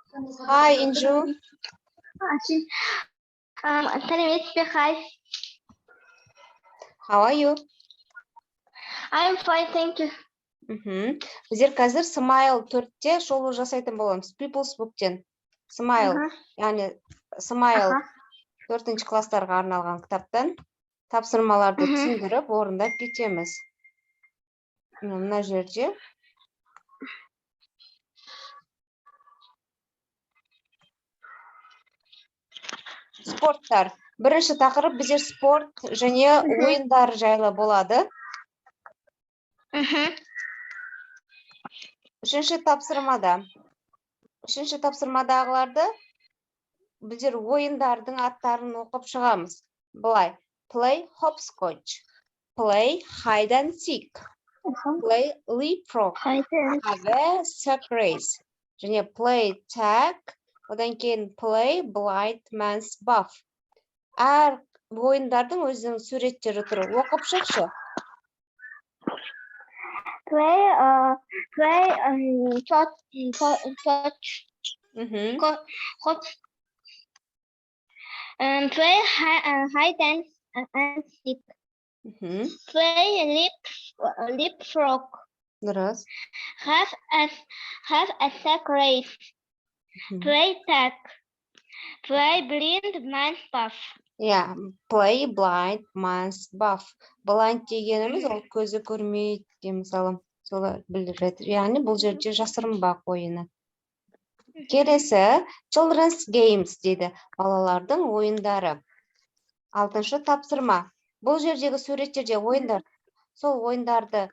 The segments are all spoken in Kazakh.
Hi, Inju. Сәлеметсіз бе, hi. How are you? I'm fine, thank you. Біздер қазір Smile 4-те шолу жасайтын боламыз. People's Book'тен. Smile, яғни Smile 4-ші класстарға арналған кітаптан тапсырмаларды түсіндіріп, орындап кетеміз. Мына жерде. Спорттар. Бірінші тақырып біздер спорт және ойындар жайлы болады. Үшінші тапсырмадағыларды біздер ойындардың аттарын оқып шығамыз. Былай: play hopscotch, play hide and seek, play leapfrog, have sack race, және play tag, одан кейін play blind man's buff. Әр ойындардың өзінің суреттері тұр. Оқып шықшы. Play hide and seek. Play leapfrog. Дұрыс. Have a sack race. Play tag. Play blind man's buff. Play blind man's buff. Blind дегеніміз ол көзі көрмейді де, мысалы, солай білдіреді. Яғни бұл жерде жасырынбақ ойыны. Келесі children's games дейді, балалардың ойындары. 6-шы тапсырма. Бұл жердегі суреттерде ойындар. Сол ойындарды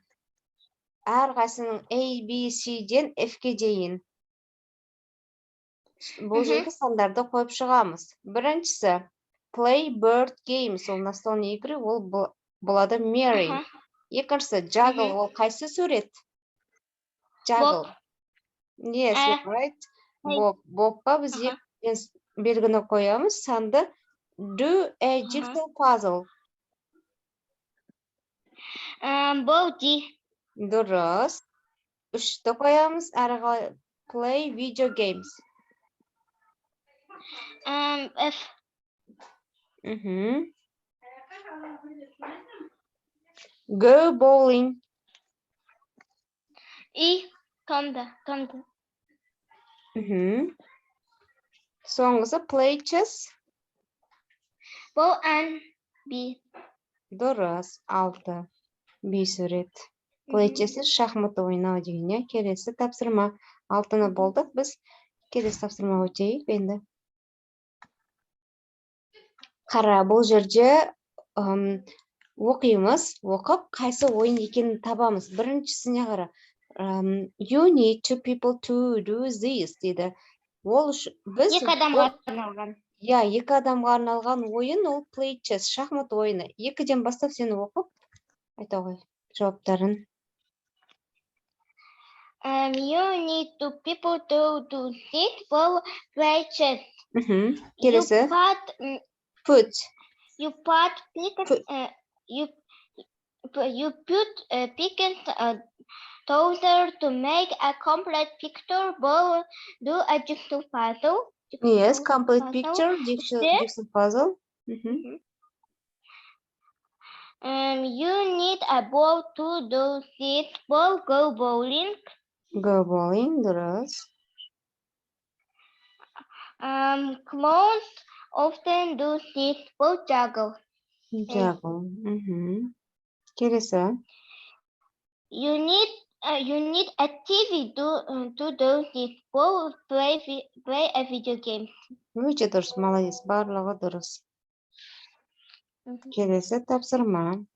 әрқайсының A, B, C-ден F-ке дейін. Бұл жерге сандарды қойып шығамыз. Біріншісі play bird games, ол настольные игры, ол болады Mary. Екіншісі juggle, ол қайсы сурет? Juggle. Yes, you're right. Бобқа біз белгіні қоямыз. Санды do a jigsaw puzzle. Body. Дұрыс. 3-ті қоямыз. Әрі play video games. F. Go bowling. E. Tomda. Соңғысы play chess. Ball and B. Дұрыс. 6. B сурет. Play chess шахмат ойнау деген. Келесі тапсырма. 6-ны болдық. Біз келесі тапсырма өтейік енді. Қара, бұл жерде оқимыз, оқып, қайсы ойын екенін табамыз. Біріншісіне қара. You need two people to do this, дейді. Ол біз... Екі адамға арналған. Екі адамға арналған ойын, ол play chess, шахмат ойыны. 2-ден бастап сені оқып, айта ғой, жауаптарын. You need two people to do this, play chess. Келесі. Put. You put pickets together to make a complete picture. Do a jigsaw puzzle. Yes, complete picture, jigsaw puzzle. You need a ball to do this. Ball, go bowling. Go bowling, дұрыс. Clowns often do this. Ball, juggle. Juggle. Келесі. You need a TV to do this. Ball, play a video game. Өте дұрыс, молодец, барлығы дұрыс. Келесі тапсырма.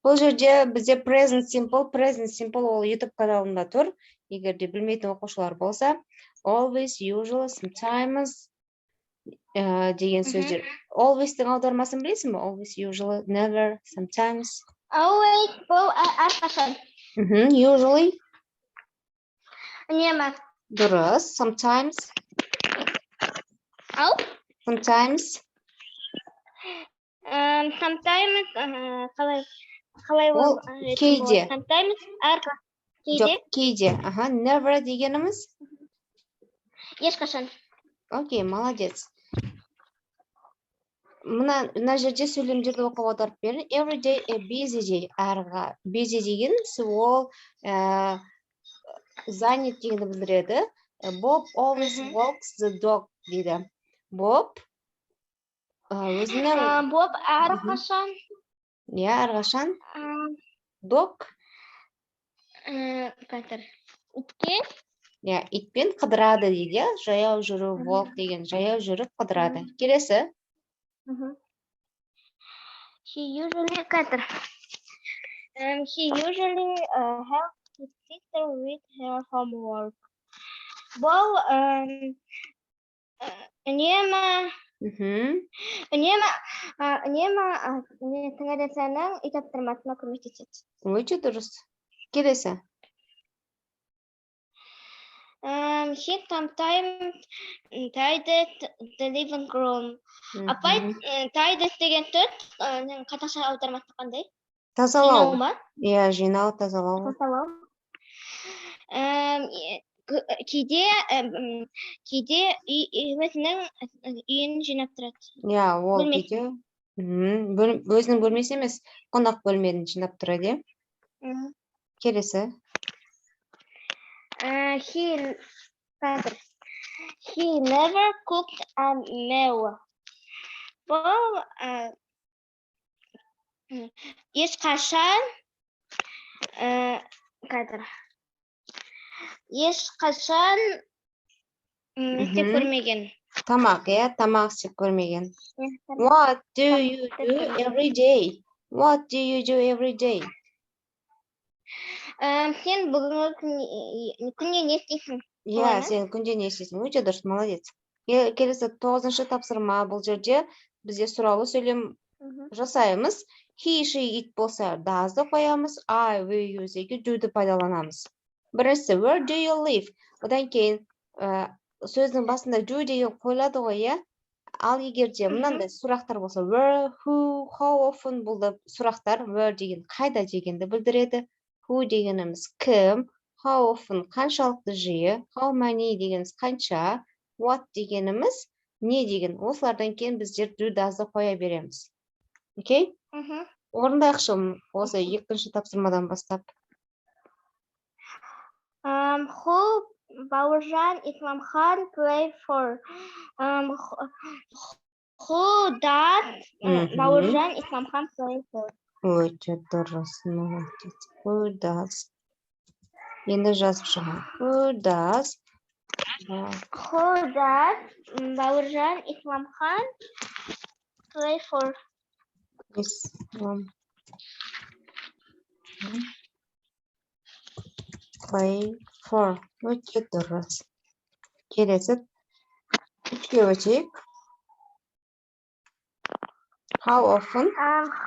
Бұл жерде бізде present simple ол YouTube каналында тұр. Егер де білмейтін оқушылар болса, always, usually, sometimes деген сөздер. Always-тің аудармасын білесің бе? Always, usually, never, sometimes. Always, бұл әрқашан. Usually. Нема. Дұрыс. Sometimes. Sometimes. Sometimes, қалай ол? Кейде. Sometimes, Кейде? Жоқ, кейде. Аха, never дегеніміз. Ешқашан. Окей, молодец. Мына жерде сөйлемдерді оқып отырып берін. Every day a busy day. Арға busy деген ол занят дегенді білдіреді. Bob always walks the dog дейді. Bob өзінің Боб әрқашан. әрқашан dog Итке. Итпен қыдырады дейді. Жаяу жүру walk деген жаяу жүріп қыдырады. Келесі. He usually helps his sister with her homework. Бұл үнемі таңертеңнің үй тапсырмасына көмектеседі. Өте дұрыс. Келесі. He sometimes tidied the living room. Апай, tidied деген сөз қаташа аудармасы қандай? Тазалау. Жинау ма? Жинау, тазалау. Тазалау. Кейде өзінің үйін жинап тұрады. Ол кейде өзінің бөлмесі емес, қонақ бөлмені жинап тұрады. Келесі. He never cooked a meal. Бұл ешқашан істеп көрмеген. Тамақ істеп көрмеген. What do you do every day? What do you do every day? Сен бүгінгі күнде не істейсің? Сен күнде не істейсің? Өте дұрыс, молодец. Келесі 9-шы тапсырма. Бұл жерде бізде сұраулы сөйлем жасаймыз. He, she, it болса does'ды қоямыз. I, we, you, do'ды пайдаланамыз. Бірінші, where do you live? Одан кейін сөздің басында do деген қойылады ғой, Ал егерде мынандай сұрақтар болса, where, who, how often болды сұрақтар, where деген қайда дегенді білдіреді. Who дегеніміз кім, how often қаншалықты жиі, how many дегеніміз қанша, what дегеніміз не деген. Осылардан кейін біздер do, does'ды қоя береміз. Окей? Орындайықшы осы 2-ші тапсырмадан бастап. Who Бауыржан Исламхан play for? Who does Бауыржан Исламхан play for? Өте дұрыс, молодец. Who does? Енді жазып шығам. Who does Бауыржан Исламхан play for? Play for. Өте дұрыс. Келесі. 3-ке өтейік. How often? How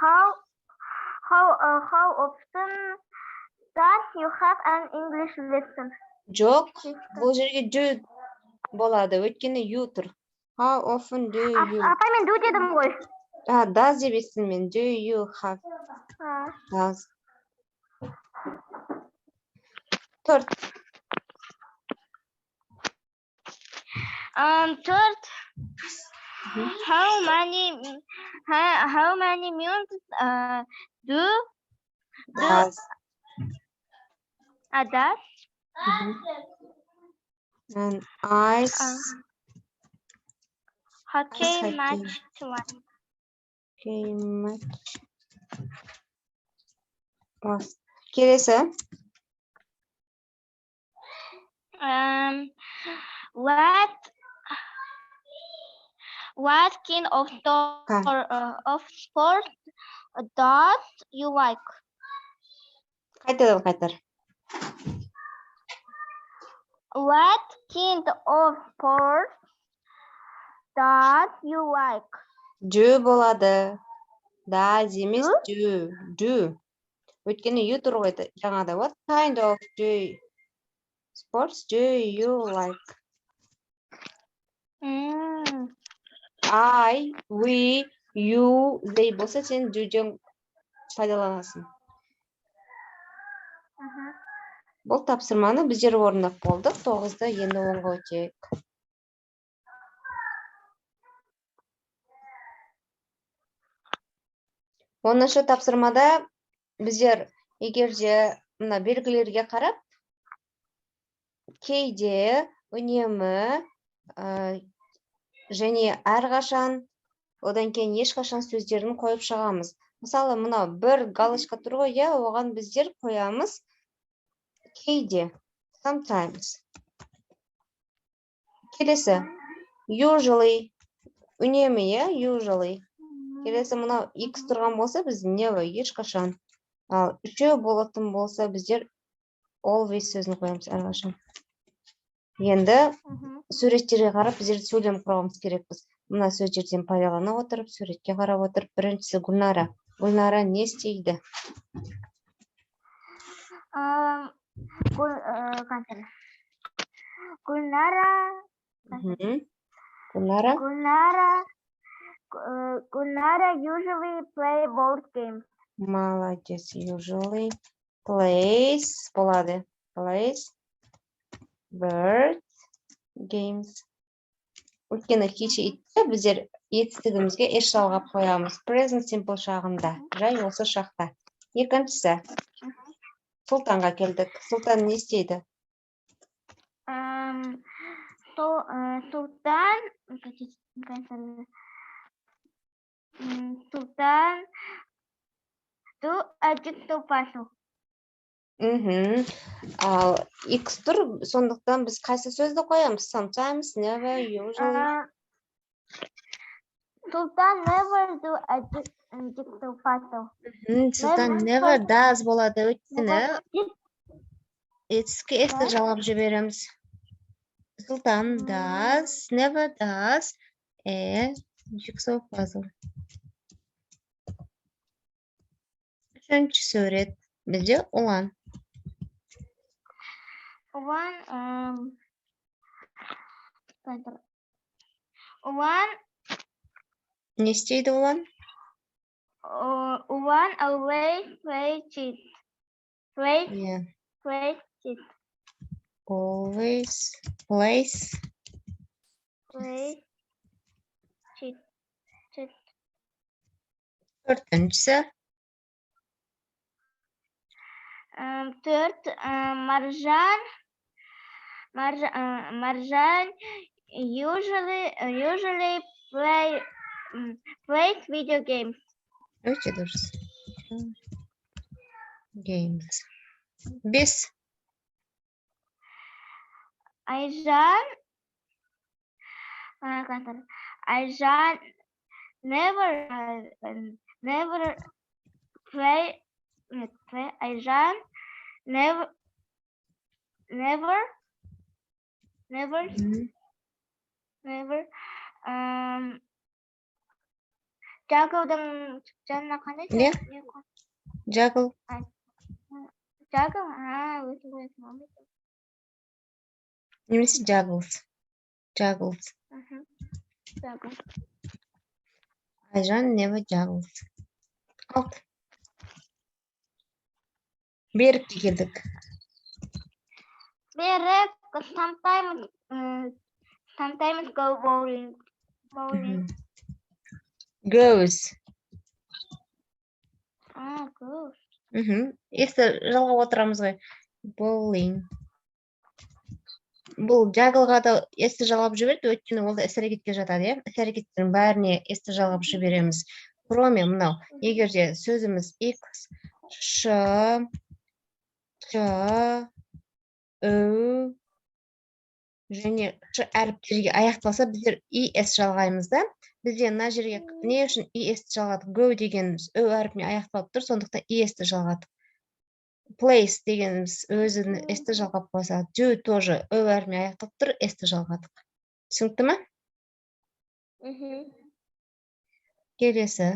often does you have an English lesson? Жоқ, бұл жерге do болады. Өйткені you тұр. How often do you? Апа, мен do дедім ғой. Does деп естідім мен. Do you have? Does. 4. Third, how many minutes do Does. does And ice. hockey match one? Okay, match. Келесі. What kind of sport does you like? Қайтар. What kind of sport does you like? Do болады. Does емес do. Өйткені you тұр ғой жаңада. What kind of sports do you like? I, we, you, they болса сен do'ден пайдаланасың. Бұл тапсырманы біздер орындап болдық. 9-да енді 10-ға өтейік. Оныншы тапсырмада біздер егерде мына белгілерге қарап, кейде, үнемі, және әрқашан, одан кейін ешқашан сөздерін қойып шығамыз. Мысалы, мына бір галочка тұр ғой, оған біздер қоямыз кейде, sometimes. Келесі, usually, үнемі, usually. Келесі, мына x тұрған болса, біз never, ешқашан. Ал үшеу болатын болса, біздер always сөзін қоямыз әрқашан. Енді суреттерге қарап, біздер сөйлем құрамыз керекпіз. Мына сөздерден пайдалана отырып, суретке қарап отырып, біріншісі Гүлнара. Гүлнара не істейді? Gulnara usually play board games. Молодец, usually plays болады. Plays board games. Өйткені кеше итті біздер етістігімізге еш жалғап қоямыз. Present simple шағында, жай осы шақта. Екіншісі, Сұлтанға келдік. Сұлтан не істейді? Sultan do a jigsaw puzzle. Ал X тұр, сондықтан біз қайсы сөзді қоямыз? Sometimes, never, usually. Sultan never do a jigsaw puzzle. Sultan never does болады. Өйткені It's-ке S-ті жалғап жібереміз. Sultan does, never does a jigsaw puzzle. Үшінші сурет. Бізде ұлан. One не істейді ұлан? One always play cheat. Play cheat. Always plays cheat. Төртіншісі. Third, Marjan usually plays video games. Өте дұрыс. Games. 5. Ayjan never play. Ayjan never Juggle'dың жанына қандай? Не? Juggle. Немесе juggles. Ayjan never juggles. 6. Берікке келдік. Берік sometimes go bowling. Goes. Goes. Есті жалғап отырамыз ғой. Bowling. Бұл juggleға да есті жалғап жіберді, өйткені ол да іс-әрекетке жатады, іс-әрекеттердің бәріне есті жалғап жібереміз. Кроме мынау, егерде сөзіміз X, Ш, Ч, Ү, және Ш әріптерге аяқталса, біздер ES жалғаймыз да. Бізде мына жерге не үшін ES жалғадық? Go дегеніміз Ү әріпіне аяқталып тұр, сондықтан ES жалғадық. Place дегеніміз өзін S-ті жалғап қойса, do тоже Ү әріпіне аяқталып тұр, S-ті жалғадық. Түсінікті ме? Келесі.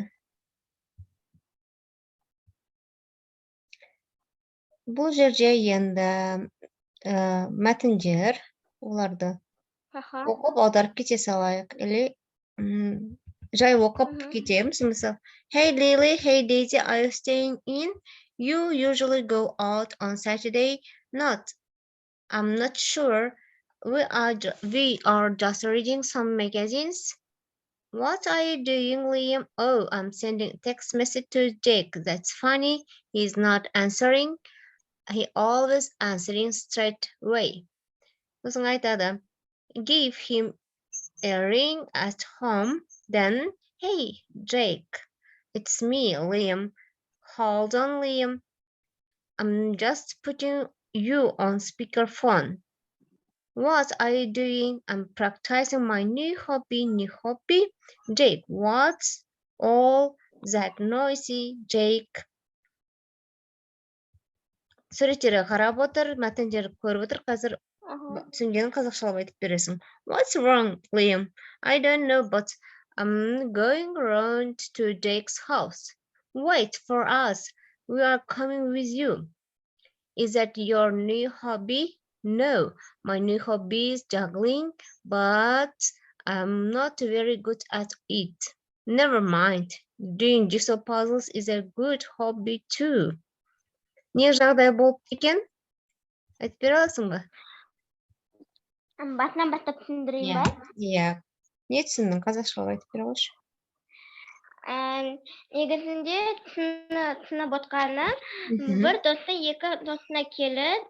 Бұл жерде енді мәтіндер, оларды оқып аударып кете салайық. Или жай оқып кетеміз. Мысалы, Hey Lily, hey Daisy, are you staying in? You usually go out on Saturday? Not. I'm not sure. We are just reading some magazines. What are you doing, Liam? Oh, I'm sending a text message to Jake. That's funny. He's not answering. He always answering straight away. Сосын айтады. Give him a ring at home. Then, hey, Jake. It's me, Liam. Hold on, Liam. I'm just putting you on speakerphone. What are you doing? I'm practicing my new hobby. Jake, what's all that noisy, Jake? Суреттерге қарап отыр, мәтіндерді көріп отыр. Қазір түсінгенін қазақшалап айтып бересің. What's wrong, Liam? I don't know, but I'm going around to Jake's house. Wait for us. We are coming with you. Is that your new hobby? No, my new hobby is juggling, but I'm not very good at it. Never mind. Doing jigsaw puzzles is a good hobby too. Не жағдай болып екен? Айтып бере аласың ба? Басынан бастап түсіндірейін ба? Иә. Не түсіндің? Қазақшалап айтып бере қойшы. Негізінде түсініп отқаны, бір досы екі досына келіп,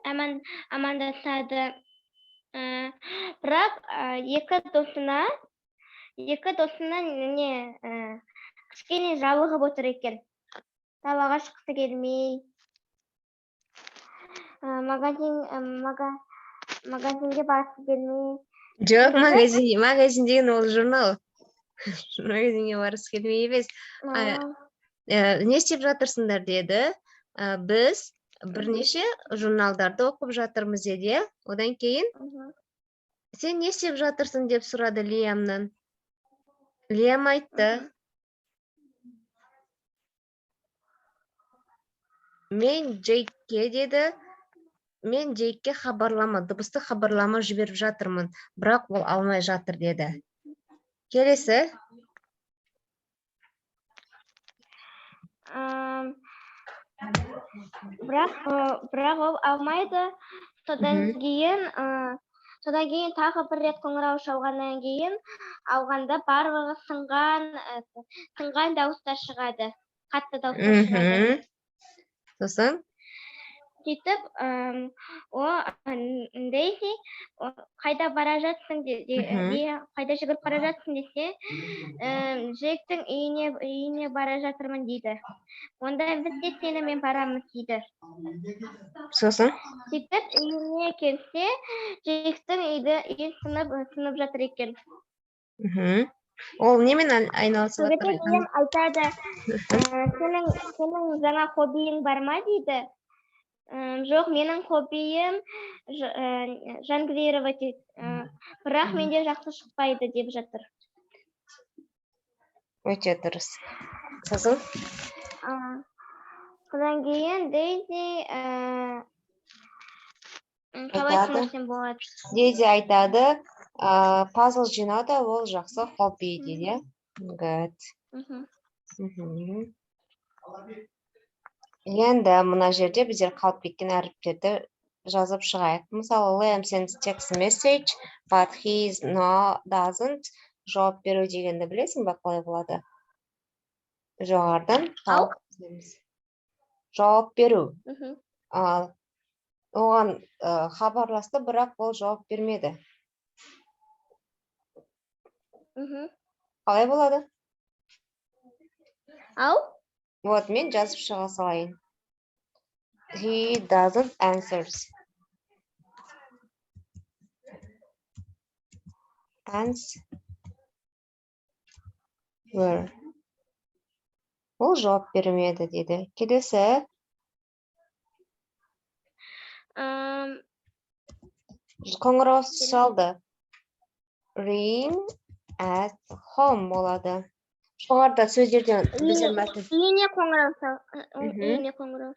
амандасады. Бірақ екі досына кішкене жалығып отыр екен. Далаға шыққысы келмей. Магазинге барғысы келмей. Жоқ, магазин деген ол журнал. Магазинге барғысы келмей емес. Не істеп жатырсыңдар деді. Біз бірнеше журналдарды оқып жатырмыз деді. Одан кейін сен не істеп жатырсың деп сұрады Лиамнан. Лиам айтты. Мен Джейкке деді. Мен Джейкке дыбысты хабарлама жіберіп жатырмын, бірақ ол алмай жатыр деді. Келесі. Бірақ ол алмайды. Содан кейін тағы бір рет қоңырау шалғаннан кейін алғанда барлығы сынған дауыстар шығады. Қатты дауыстар шығады. Сосын? Сөйтіп, Дейзи, қайда бара жатсың қайда жүгіріп бара жатсың десе, Джектің үйіне бара жатырмын дейді. Онда біз де сенімен барамыз дейді. Сосын? Сөйтіп, үйіне келсе, Джектің үйі сынып жатыр екен. Ол немен айналысып жатыр? Сөйтіп, айтады, сенің жаңа хоббиің бар ма дейді. Жоқ, менің хоббиім жонглировать, бірақ менде жақсы шықпайды деп жатыр. Өте дұрыс. Сосын? Содан кейін Дейзи Дейзи айтады, пазл жинау да ол жақсы хобби дейді. Good. Енді мына жерде біздер қалып кеткен әріптерді жазып шығайық. Мысалы, Liam sends text message, but he doesn't. Жауап беру дегенді білесің бе, қалай болады? Жоғардан қалып түсеміз. Жауап беру. Оған хабарласты, бірақ ол жауап бермеді. Қалай болады? Вот, мен жазып шыға салайын. He doesn't answers. Ол жауап бермеді деді. Келесі. Қоңырау шалды. Ring at home болады. Жоғарда сөздерден біздер мәтін. Үйіне қоңырау.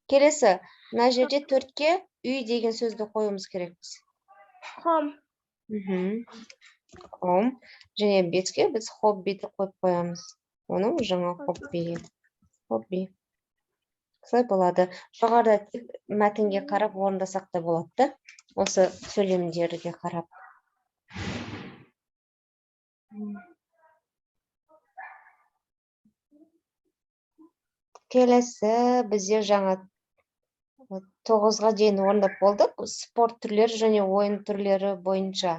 Келесі, мына жерде төртке үй деген сөзді қоюымыз керекпіз. Home. Home. Және бетке біз хоббиді қойып қоямыз. Оның жаңа хобби. Солай болады. Жоғарыда тек мәтінге қарап орындасақ та болады да. Осы сөйлемдерге қарап. Келесі бізде жаңа 9-ға дейін орындап болдық. Спорт түрлері және ойын түрлері бойынша.